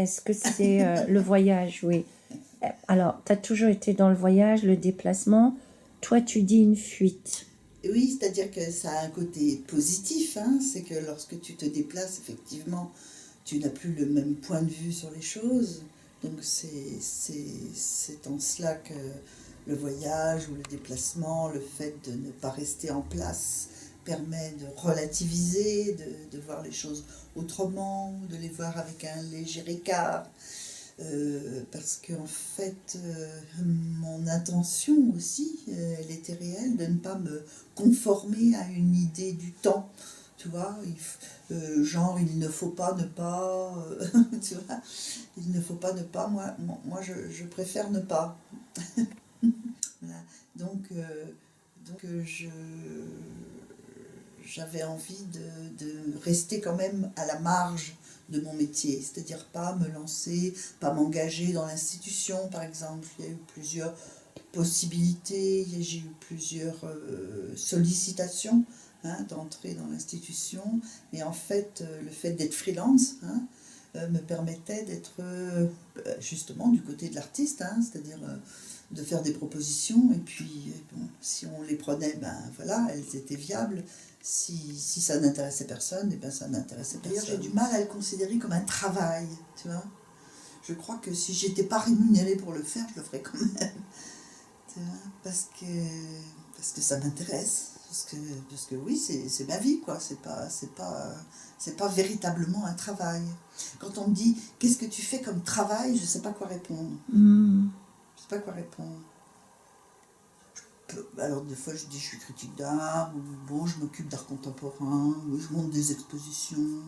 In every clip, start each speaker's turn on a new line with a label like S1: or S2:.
S1: Est-ce que c'est le voyage? Oui. Alors, tu as toujours été dans le voyage, le déplacement. Toi, tu dis une fuite.
S2: Oui, c'est-à-dire que ça a un côté positif, hein, c'est que lorsque tu te déplaces, effectivement, tu n'as plus le même point de vue sur les choses. Donc c'est en cela que le voyage ou le déplacement, le fait de ne pas rester en place, permet de relativiser, de voir les choses autrement, de les voir avec un léger écart. Parce qu'en fait, mon intention aussi, elle était réelle, de ne pas me conformer à une idée du temps. Tu vois, genre il ne faut pas ne pas, tu vois, il ne faut pas ne pas, moi je préfère ne pas. Voilà. Donc j'avais envie de rester quand même à la marge de mon métier, c'est-à-dire pas me lancer, pas m'engager dans l'institution par exemple. Il y a eu plusieurs possibilités, j'ai eu plusieurs sollicitations, hein, d'entrer dans l'institution, mais en fait le fait d'être freelance, hein, me permettait d'être justement du côté de l'artiste, hein, c'est-à-dire de faire des propositions, et puis bon, si on les prenait, ben voilà, elles étaient viables. Si ça n'intéressait personne, et ben ça n'intéressait personne. D'ailleurs, j'ai du mal à le considérer comme un travail, tu vois. Je crois que si j'étais pas rémunérée pour le faire, je le ferais quand même. Tu vois, parce que ça m'intéresse. Parce que oui, c'est ma vie, quoi. C'est pas véritablement un travail. Quand on me dit qu'est-ce que tu fais comme travail, je sais pas quoi répondre. Je sais pas quoi répondre. Alors des fois je dis je suis critique d'art, ou bon je m'occupe d'art contemporain, ou je monte des expositions,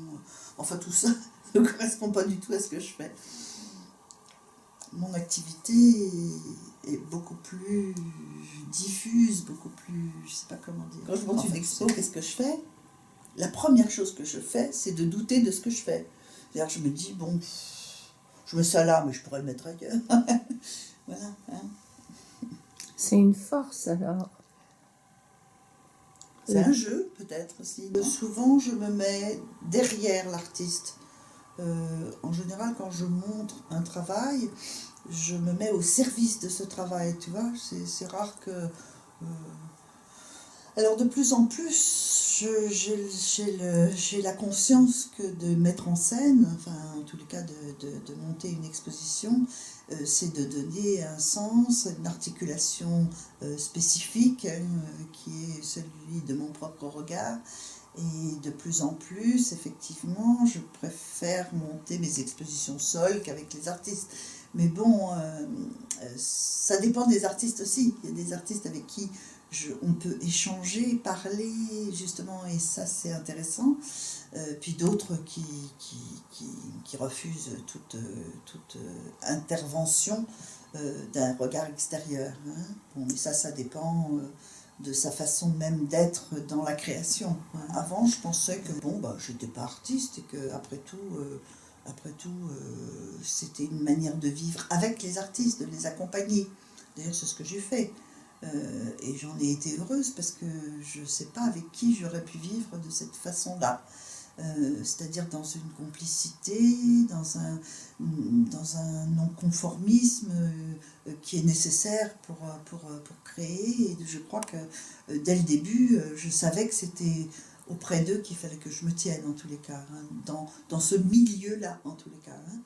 S2: enfin tout ça ne correspond pas du tout à ce que je fais. Mon activité est beaucoup plus diffuse, beaucoup plus, je sais pas comment dire. Quand je monte une expo, qu'est-ce que je fais? La première chose que je fais, c'est de douter de ce que je fais. C'est-à-dire je me dis, bon, je mets ça là, mais je pourrais le mettre ailleurs. Voilà. Hein.
S1: C'est une force alors.
S2: C'est un jeu peut-être aussi. Souvent je me mets derrière l'artiste. En général quand je montre un travail, je me mets au service de ce travail, tu vois. C'est rare que... Alors de plus en plus, j'ai la conscience que de mettre en scène, enfin en tous les cas de monter une exposition, c'est de donner un sens, une articulation spécifique, qui est celui de mon propre regard. Et de plus en plus, effectivement, je préfère monter mes expositions seules qu'avec les artistes. Mais bon, ça dépend des artistes aussi. Il y a des artistes avec qui on peut échanger, parler, justement, et ça c'est intéressant. Puis d'autres qui refusent toute intervention d'un regard extérieur. Hein. Bon, mais ça dépend de sa façon même d'être dans la création. Hein. Avant, je pensais que bon, bah, j'étais pas artiste et que après tout, c'était une manière de vivre avec les artistes, de les accompagner. D'ailleurs, c'est ce que j'ai fait. Et j'en ai été heureuse parce que je ne sais pas avec qui j'aurais pu vivre de cette façon-là. C'est-à-dire dans une complicité, dans un non-conformisme qui est nécessaire pour créer. Et je crois que dès le début, je savais que c'était auprès d'eux qu'il fallait que je me tienne, en tous les cas, hein, dans ce milieu-là, en tous les cas. Hein.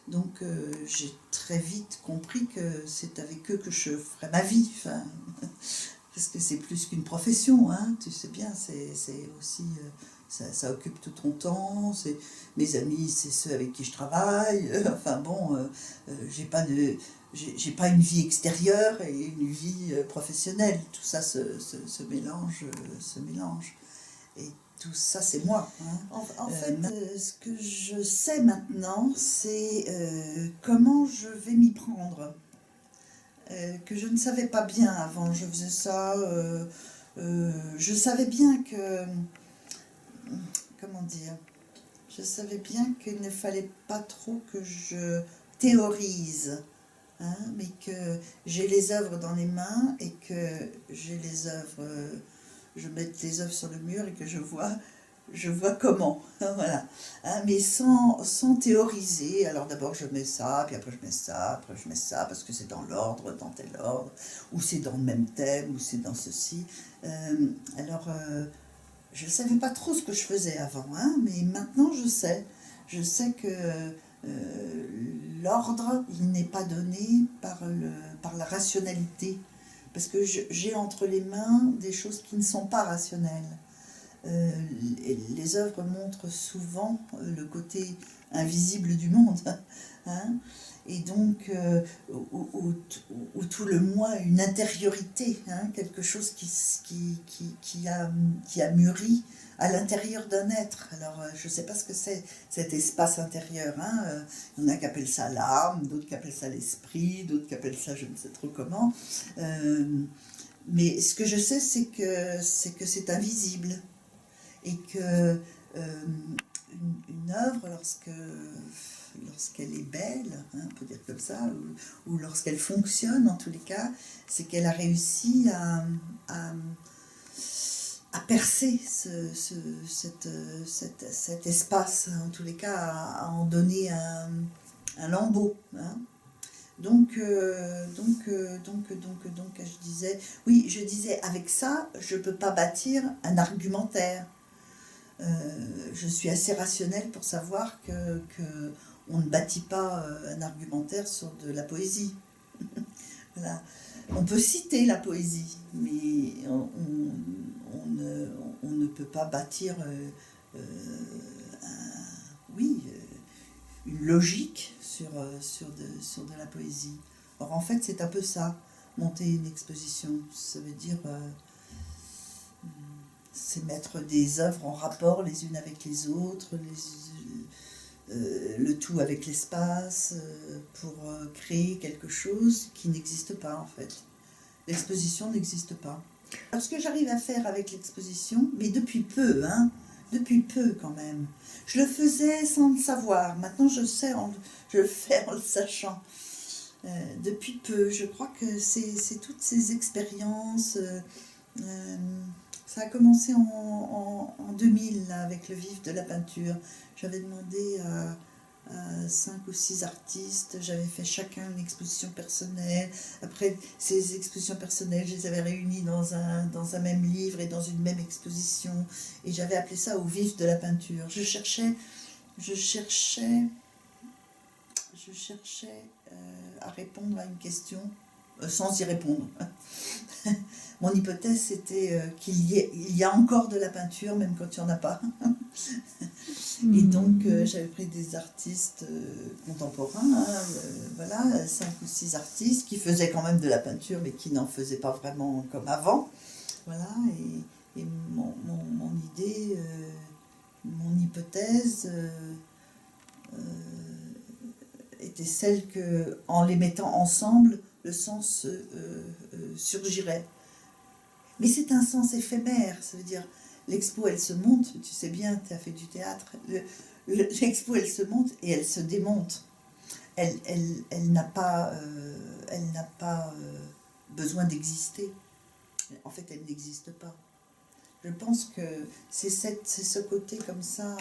S2: Donc j'ai très vite compris que c'est avec eux que je ferais ma vie, enfin, parce que c'est plus qu'une profession, hein, tu sais bien, c'est aussi, ça occupe tout ton temps, mes amis, c'est ceux avec qui je travaille, enfin bon, j'ai pas une vie extérieure et une vie professionnelle, tout ça se mélange. Et tout ça, c'est moi. Hein. En fait, ce que je sais maintenant, c'est comment je vais m'y prendre. Que je ne savais pas bien avant. Je faisais ça. Je savais bien que... Comment dire? Je savais bien qu'il ne fallait pas trop que je théorise. Hein, mais que j'ai les œuvres dans les mains et que j'ai les œuvres... je mette les œuvres sur le mur et que je vois je vois comment, voilà. Hein, mais sans théoriser. Alors d'abord je mets ça, puis après je mets ça, après je mets ça, parce que c'est dans l'ordre, dans tel ordre, ou c'est dans le même thème, ou c'est dans ceci. Je ne savais pas trop ce que je faisais avant, hein, mais maintenant je sais. Je sais que l'ordre, il n'est pas donné par la rationalité. Parce que j'ai entre les mains des choses qui ne sont pas rationnelles. Les œuvres montrent souvent le côté invisible du monde, hein, et donc, ou tout le moins une intériorité, hein, quelque chose qui a mûri à l'intérieur d'un être. Alors, je ne sais pas ce que c'est cet espace intérieur. Hein, il y en a qui appellent ça l'âme, d'autres qui appellent ça l'esprit, d'autres qui appellent ça je ne sais trop comment. Mais ce que je sais, c'est que c'est invisible. Et que une œuvre, lorsqu'elle est belle, hein, on peut dire comme ça, ou lorsqu'elle fonctionne, en tous les cas, c'est qu'elle a réussi à percer cet espace, en tous les cas, à en donner un lambeau. Hein. Donc, je disais, avec ça, je ne peux pas bâtir un argumentaire. Je suis assez rationnelle pour savoir que on ne bâtit pas un argumentaire sur de la poésie. Voilà. On peut citer la poésie, mais on ne peut pas bâtir une logique sur de la poésie. Or, en fait, c'est un peu ça, monter une exposition. Ça veut dire... c'est mettre des œuvres en rapport les unes avec les autres, le tout avec l'espace, pour créer quelque chose qui n'existe pas en fait. L'exposition n'existe pas. Alors ce que j'arrive à faire avec l'exposition, mais depuis peu, hein, depuis peu quand même, je le faisais sans le savoir, maintenant je le fais en le sachant. Depuis peu, je crois que c'est toutes ces expériences... ça a commencé en 2000 là, avec le vif de la peinture. J'avais demandé à 5 ou 6 artistes, j'avais fait chacun une exposition personnelle. Après ces expositions personnelles, je les avais réunies dans un même livre et dans une même exposition. Et j'avais appelé ça au vif de la peinture. Je cherchais à répondre à une question sans y répondre. Mon hypothèse, c'était il y a encore de la peinture, même quand il n'y en a pas. Et donc, j'avais pris des artistes contemporains, hein, voilà, 5 ou 6 artistes qui faisaient quand même de la peinture, mais qui n'en faisaient pas vraiment comme avant. Voilà, et mon idée, mon hypothèse était celle que, en les mettant ensemble, le sens surgirait. Mais c'est un sens éphémère, ça veut dire, l'expo elle se monte, tu sais bien, tu as fait du théâtre, l'expo elle se monte et elle se démonte. Elle n'a pas, besoin d'exister. En fait, elle n'existe pas. Je pense que c'est ce côté comme ça,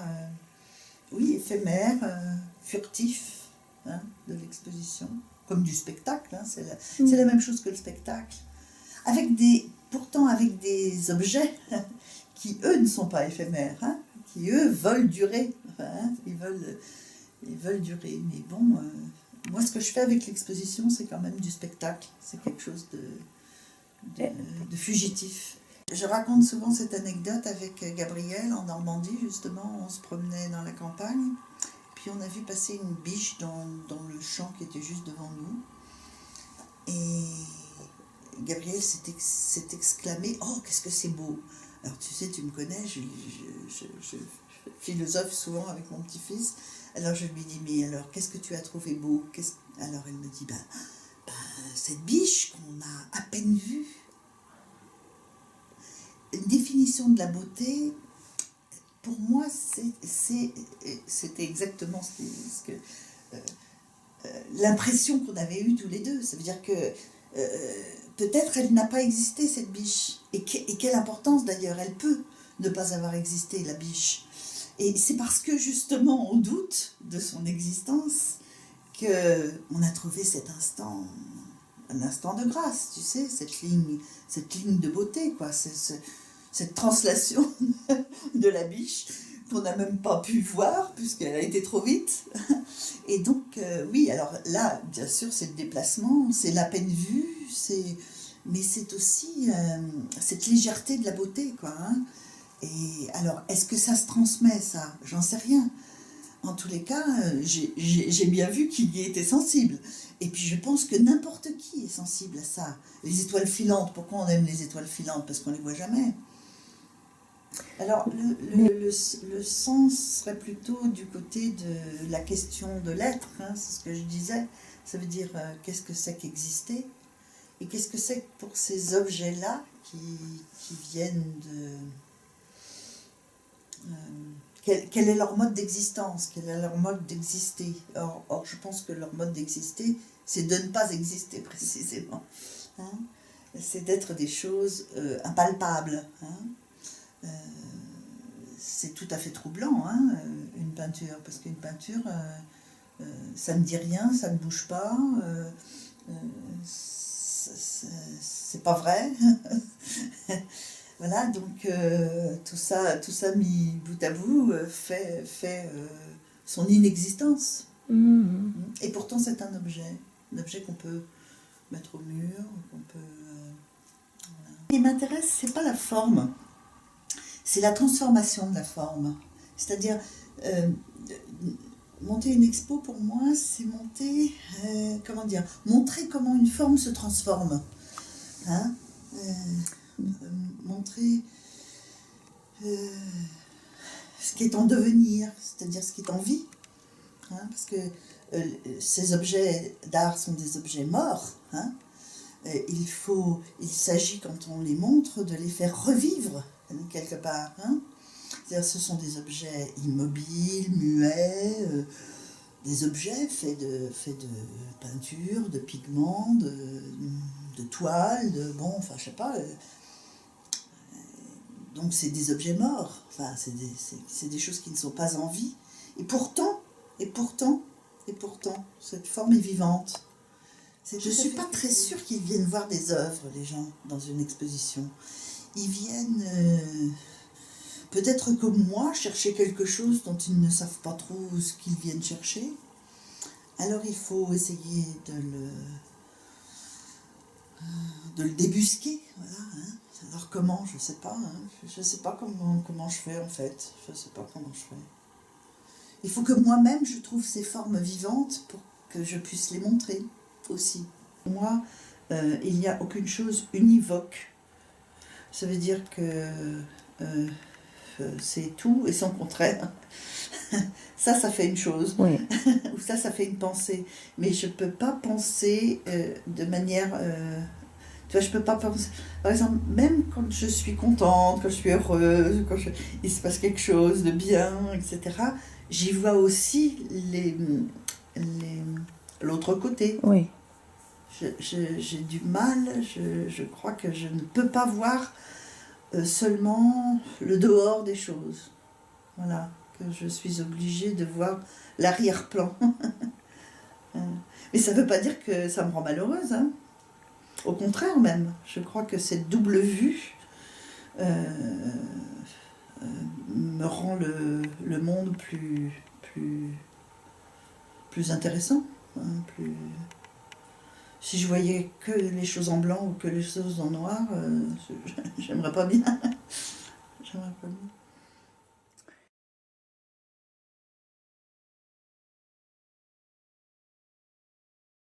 S2: oui, éphémère, furtif, hein, de l'exposition, comme du spectacle, hein, c'est la même chose que le spectacle. Pourtant avec des objets qui, eux, ne sont pas éphémères, hein, qui, eux, veulent durer. Hein, ils veulent durer. Mais bon, moi, ce que je fais avec l'exposition, c'est quand même du spectacle. C'est quelque chose de fugitif. Je raconte souvent cette anecdote avec Gabriel en Normandie, justement. On se promenait dans la campagne, puis on a vu passer une biche dans le champ qui était juste devant nous. Et Gabriel s'est exclamé « Oh, qu'est-ce que c'est beau !» Alors tu sais, tu me connais, je philosophe souvent avec mon petit-fils. Alors je lui dis « Mais alors, qu'est-ce que tu as trouvé beau ?» Alors elle me dit « cette biche qu'on a à peine vue. » Une définition de la beauté, pour moi, c'était exactement l'impression qu'on avait eue tous les deux. Ça veut dire que peut-être elle n'a pas existé, cette biche. Et quelle importance d'ailleurs, elle peut. ne pas avoir existé, la biche. Et c'est parce que justement on doute de son existence qu'on a trouvé cet instant, un instant de grâce, tu sais, cette ligne de beauté, quoi, cette translation de la biche qu'on n'a même pas pu voir puisqu'elle a été trop vite. Et donc, oui, alors là, bien sûr, c'est le déplacement, c'est la peine vue, mais c'est aussi cette légèreté de la beauté, quoi. Hein. Et alors, est-ce que ça se transmet, ça? J'en sais rien. En tous les cas, j'ai bien vu qu'il y était sensible. Et puis je pense que n'importe qui est sensible à ça. Les étoiles filantes, pourquoi on aime les étoiles filantes? Parce qu'on ne les voit jamais. Alors, le sens serait plutôt du côté de la question de l'être, hein, c'est ce que je disais. Ça veut dire, qu'est-ce que c'est qu'exister? Et qu'est-ce que c'est pour ces objets-là qui viennent de... quel est leur mode d'existence? Quel est leur mode d'exister? Or, je pense que leur mode d'exister, c'est de ne pas exister précisément. Hein? C'est d'être des choses impalpables. Hein? C'est tout à fait troublant, hein, une peinture, parce qu'une peinture, ça ne dit rien, ça ne bouge pas, c'est pas vrai. Voilà, donc tout ça mis bout à bout fait son inexistence.
S1: Mmh.
S2: Et pourtant c'est un objet qu'on peut mettre au mur, qu'on peut... voilà. Ce qui m'intéresse, c'est pas la forme, c'est la transformation de la forme. C'est-à-dire, monter une expo pour moi, c'est montrer comment une forme se transforme. Hein? Montrer ce qui est en devenir, c'est-à-dire ce qui est en vie. Hein? Parce que ces objets d'art sont des objets morts. Hein? Il s'agit, quand on les montre, de les faire revivre quelque part. Hein? C'est-à-dire, ce sont des objets immobiles, muets, des objets faits de peinture, de pigments, de toile, enfin, je sais pas. Donc, c'est des objets morts. Enfin, c'est des choses qui ne sont pas en vie. Et pourtant, cette forme est vivante. Je ne suis pas très sûre qu'ils viennent voir des œuvres, les gens, dans une exposition. Ils viennent, peut-être comme moi, chercher quelque chose dont ils ne savent pas trop ce qu'ils viennent chercher. Alors il faut essayer de le débusquer. Voilà, hein. Alors comment? Je ne sais pas. Hein. Je ne sais pas comment je fais, en fait. Je ne sais pas comment je fais. Il faut que moi-même, je trouve ces formes vivantes pour que je puisse les montrer aussi. Pour moi, il n'y a aucune chose univoque. Ça veut dire que c'est tout et son contraire. Ça fait une chose.
S1: Oui.
S2: Ou ça fait une pensée. Mais je ne peux pas penser de manière... tu vois, je ne peux pas penser... Par exemple, même quand je suis contente, quand je suis heureuse, il se passe quelque chose de bien, etc., j'y vois aussi l'autre côté.
S1: Oui.
S2: J'ai du mal, je crois que je ne peux pas voir seulement le dehors des choses. Voilà, que je suis obligée de voir l'arrière-plan. Mais ça ne veut pas dire que ça me rend malheureuse. Hein. Au contraire même, je crois que cette double vue me rend le monde plus intéressant. Hein, Si je voyais que les choses en blanc ou que les choses en noir, j'aimerais pas bien. J'aimerais pas bien.